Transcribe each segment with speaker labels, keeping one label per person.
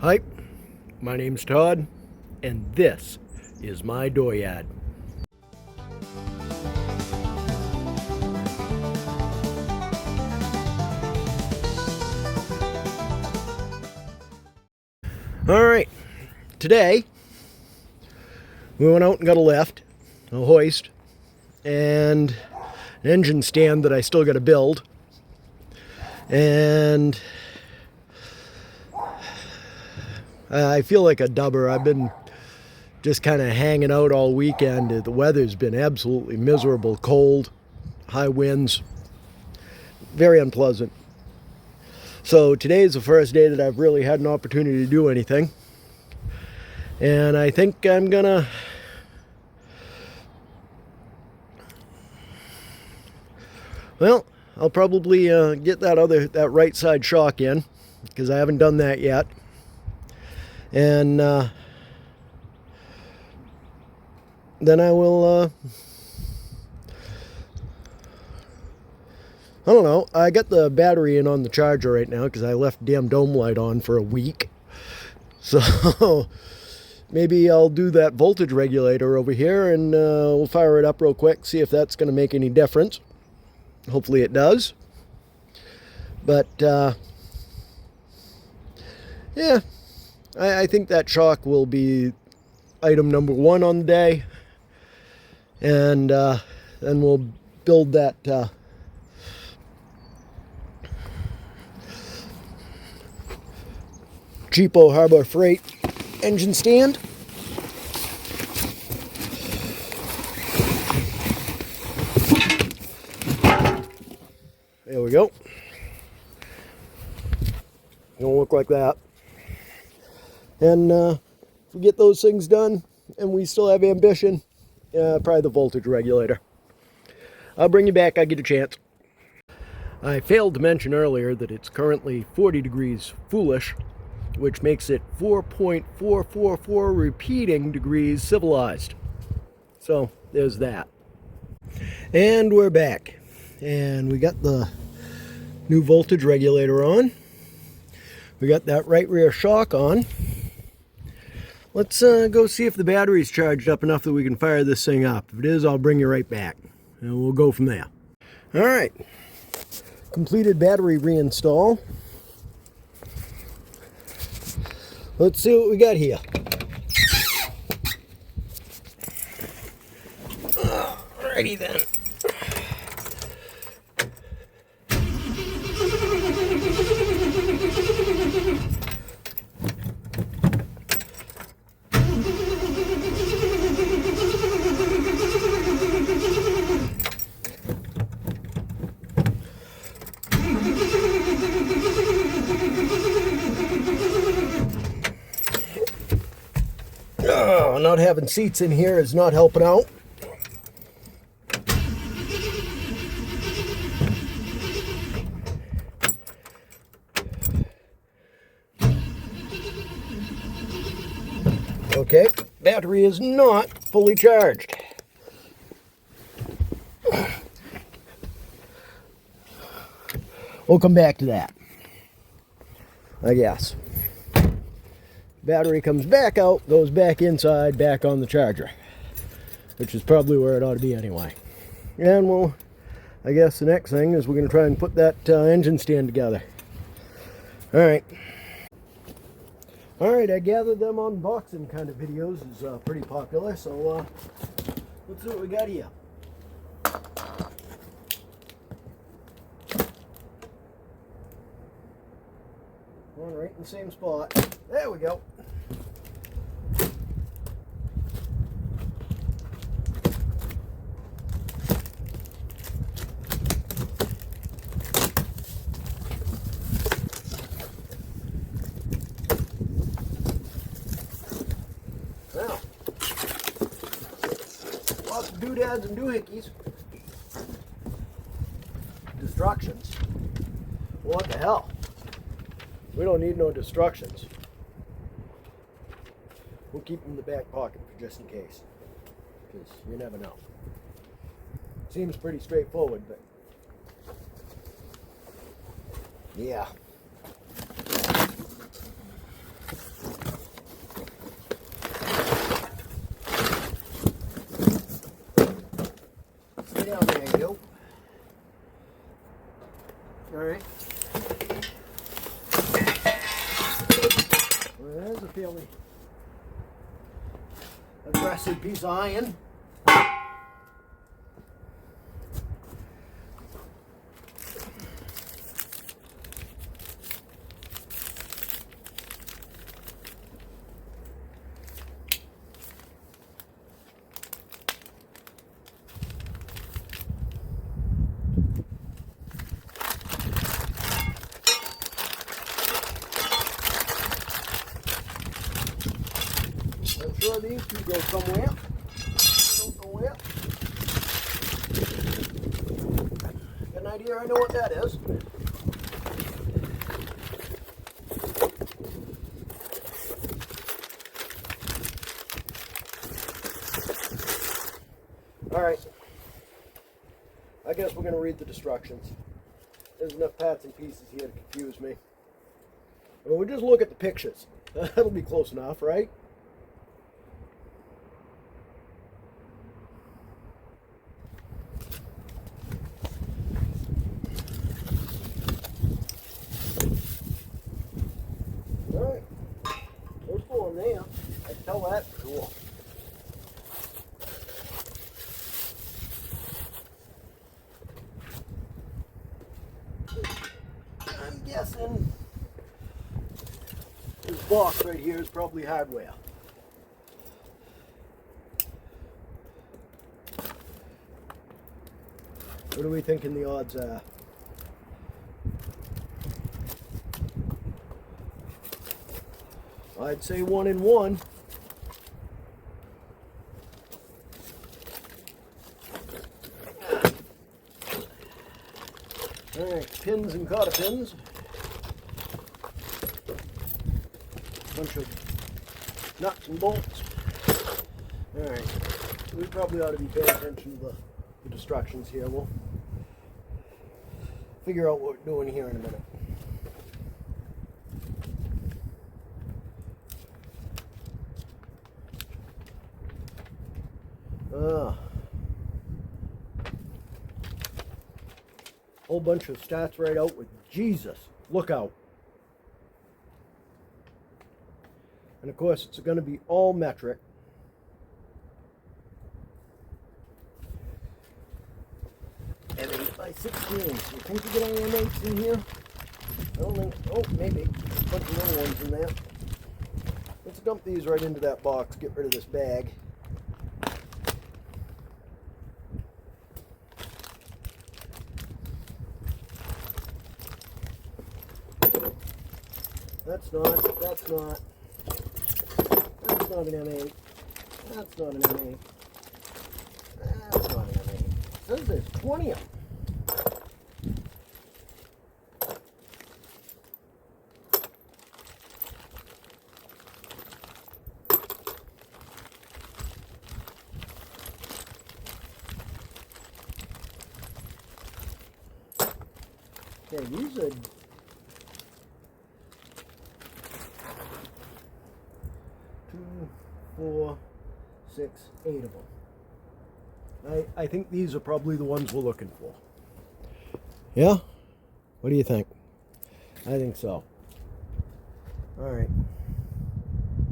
Speaker 1: Hi, my name's Todd, and this is my dooryard. Alright, today we went out and got a lift, a hoist, and an engine stand that I still got to build. And I feel like a dubber. I've been just kind of hanging out all weekend. The weather's been absolutely miserable, cold, high winds, very unpleasant. So today is the first day that I've really had an opportunity to do anything. And I think I'm gonna I'll probably get that right side shock in, because I haven't done that yet. And then I will I don't know. I got the battery in on the charger right now because I left damn dome light on for a week. So maybe I'll do that voltage regulator over here and we'll fire it up real quick, see if that's going to make any difference. Hopefully it does. But yeah, I think that shock will be item number one on the day. And then we'll build that cheapo Harbor Freight engine stand. There we go. Gonna look like that. And if we get those things done and we still have ambition, probably the voltage regulator. I'll bring you back, I get a chance. I failed to mention earlier that it's currently 40 degrees foolish, which makes it 4.444 repeating degrees civilized. So there's that. And we're back. And we got the new voltage regulator on. We got that right rear shock on. Let's go see if the battery's charged up enough that we can fire this thing up. If it is, I'll bring you right back. And we'll go from there. Alright. Completed battery reinstall. Let's see what we got here. Alrighty then. Oh, not having seats in here is not helping out. Okay, battery is not fully charged. We'll come back to that, I guess. Battery comes back out, goes back inside, back on the charger, which is probably where it ought to be anyway. And I guess the next thing is we're going to try and put that engine stand together. Alright, I gather them unboxing kind of videos is pretty popular, so let's see what we got here. One right in the same spot. There we go. Now, lots of doodads and doohickeys. Destructions. What the hell? We don't need no destructions. We'll keep them in the back pocket for just in case, because you never know. Seems pretty straightforward, but yeah. fairly aggressive piece of iron. I'm sure these two go somewhere. Don't know where. Got an idea, I know what that is. Alright. I guess we're going to read the instructions. There's enough parts and pieces here to confuse me. Well, we'll just look at the pictures. That'll be close enough, right? Alright. There's four in there. I can tell that for sure. I'm guessing this box right here is probably hardware. What are we thinking the odds are? I'd say 1 in 1. Alright, pins and cotter pins. Bunch of nuts and bolts. Alright, we probably ought to be paying attention to the instructions here. We'll figure out what we're doing here in a minute. Whole bunch of starts right out with Jesus, look out. And of course it's going to be all metric. And 8 by 16. You think you get any M8s in here? I don't think, oh maybe, a bunch of little ones in there. Let's dump these right into that box, get rid of this bag. That's not an M8. That's not an M8. That's not an M8. It says there's 20 of them. Okay, these are 2, 4, 6, 8 of them. I think these are probably the ones we're looking for. Yeah? What do you think? I think so. Alright.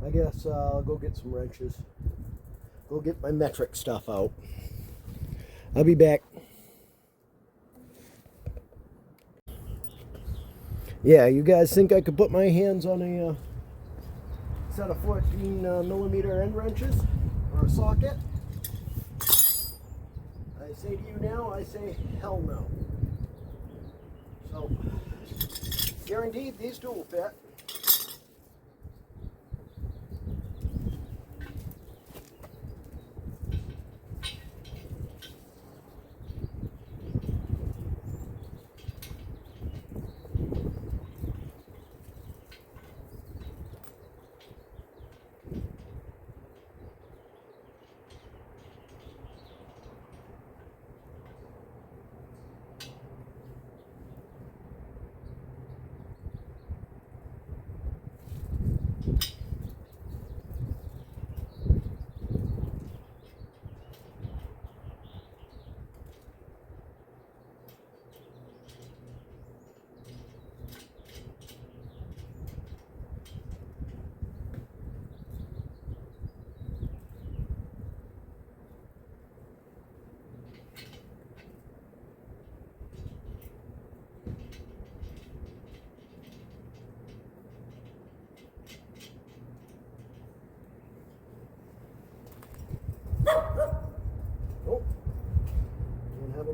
Speaker 1: I guess I'll go get some wrenches. Go get my metric stuff out. I'll be back. Yeah, you guys think I could put my hands on a set of 14 millimeter end wrenches or a socket? I say to you now, I say hell no. So, guaranteed these two will fit.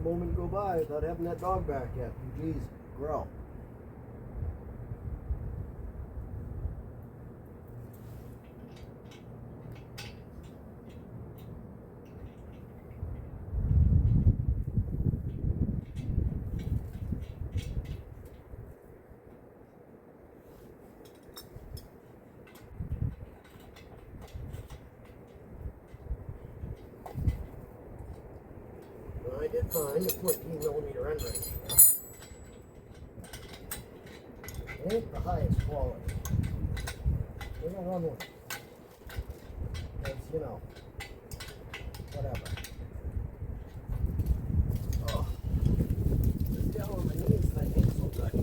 Speaker 1: moment go by without having that dog back yet. Jeez, growl. I did find a 14mm end ring. It ain't the highest quality. We're gonna run with it. Because, you know, whatever. Oh. Just down on my knees, I hate so good.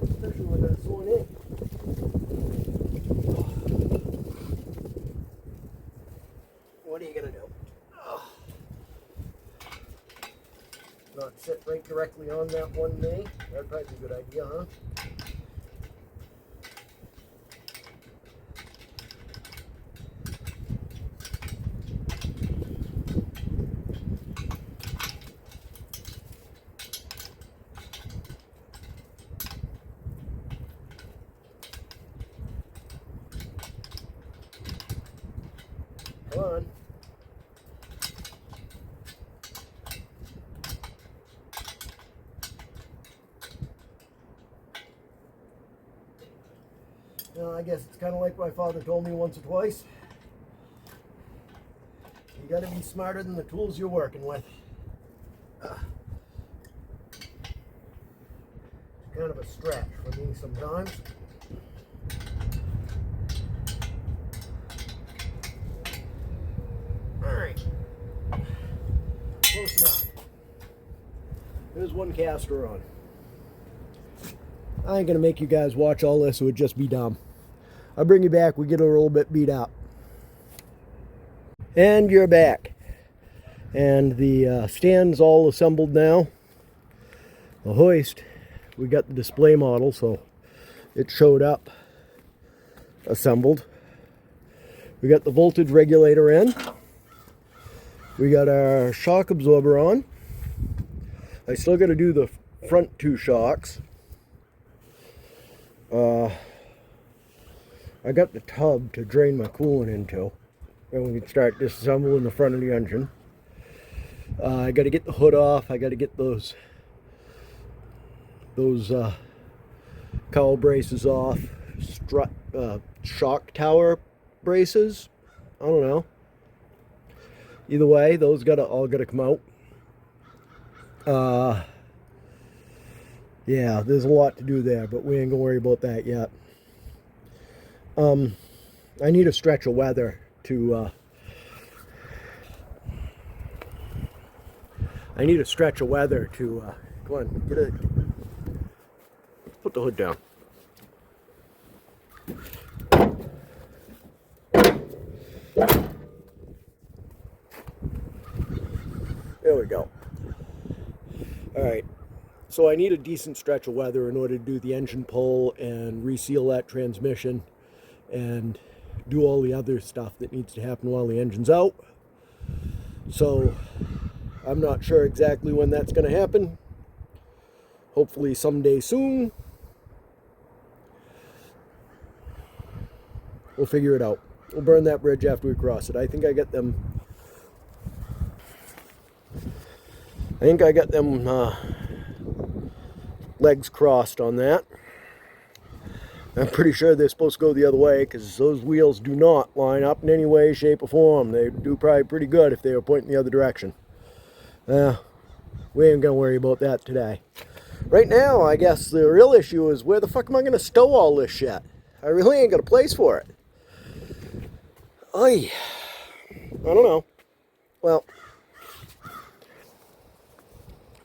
Speaker 1: Especially when that's going in. What are you gonna do? Not sit right directly on that one knee. That'd probably be a good idea, huh? Come on. I guess it's kind of like my father told me once or twice. You got to be smarter than the tools you're working with. It's kind of a stretch for me sometimes. Alright. Close enough. There's one caster on. I ain't going to make you guys watch all this. It would just be dumb. I'll bring you back. We get a little bit beat up. And you're back. And the stand's all assembled now. The hoist, we got the display model, so it showed up assembled. We got the voltage regulator in. We got our shock absorber on. I still got to do the front two shocks. I got the tub to drain my coolant into, and we can start disassembling the front of the engine. I got to get the hood off. I got to get those cowl braces off, shock tower braces. I don't know. Either way, those all gotta come out. Yeah, there's a lot to do there, but we ain't gonna worry about that yet. I need a stretch of weather to come on, put the hood down. There we go. Alright, so I need a decent stretch of weather in order to do the engine pull and reseal that transmission and do all the other stuff that needs to happen while the engine's out. So I'm not sure exactly when that's going to happen. Hopefully someday soon. We'll figure it out. We'll burn that bridge after we cross it. I think I got them legs crossed on that. I'm pretty sure they're supposed to go the other way because those wheels do not line up in any way, shape, or form. They do probably pretty good if they were pointing the other direction. We ain't gonna worry about that today. Right now, I guess the real issue is where the fuck am I gonna stow all this shit? I really ain't got a place for it. I don't know. Well,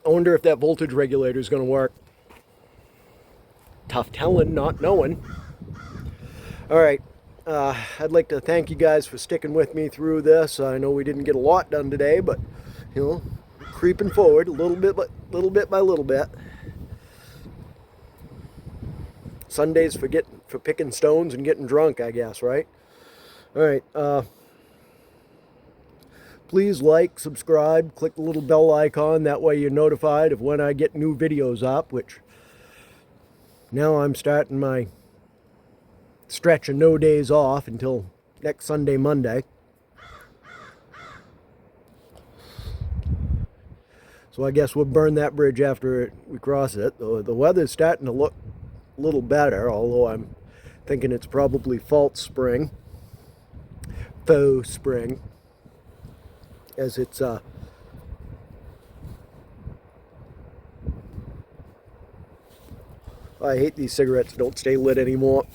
Speaker 1: I wonder if that voltage regulator is going to work. Tough telling, not knowing. Alright, I'd like to thank you guys for sticking with me through this. I know we didn't get a lot done today, but, you know, creeping forward a little bit by little bit. Sundays for picking stones and getting drunk, I guess, right? Alright, Please like, subscribe, click the little bell icon. That way you're notified of when I get new videos up, which now I'm starting my stretch of no days off until next Sunday, Monday. So I guess we'll burn that bridge after we cross it. The weather's starting to look a little better, although I'm thinking it's probably false spring, faux spring, as it's I hate these cigarettes don't stay lit anymore.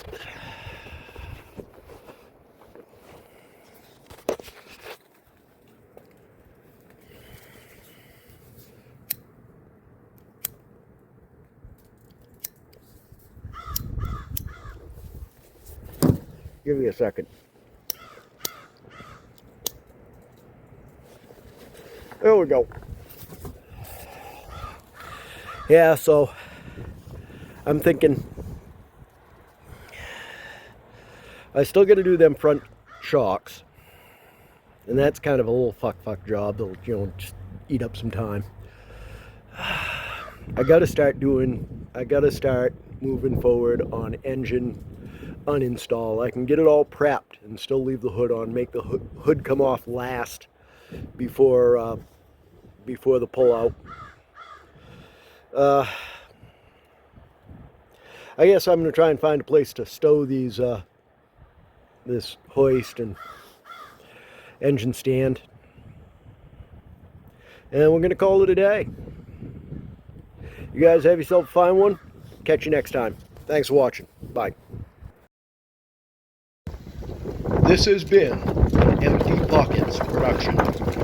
Speaker 1: Give me a second. There we go. Yeah, so I'm thinking I still got to do them front shocks, and that's kind of a little fuck job. That'll, you know, just eat up some time. I got to start moving forward on engine uninstall. I can get it all prepped and still leave the hood on, make the hood come off last before the pull out. I guess I'm going to try and find a place to stow these this hoist and engine stand, and we're going to call it a day. You guys have yourself a fine one. Catch you next time. Thanks for watching. Bye. This has been an Empty Pockets production.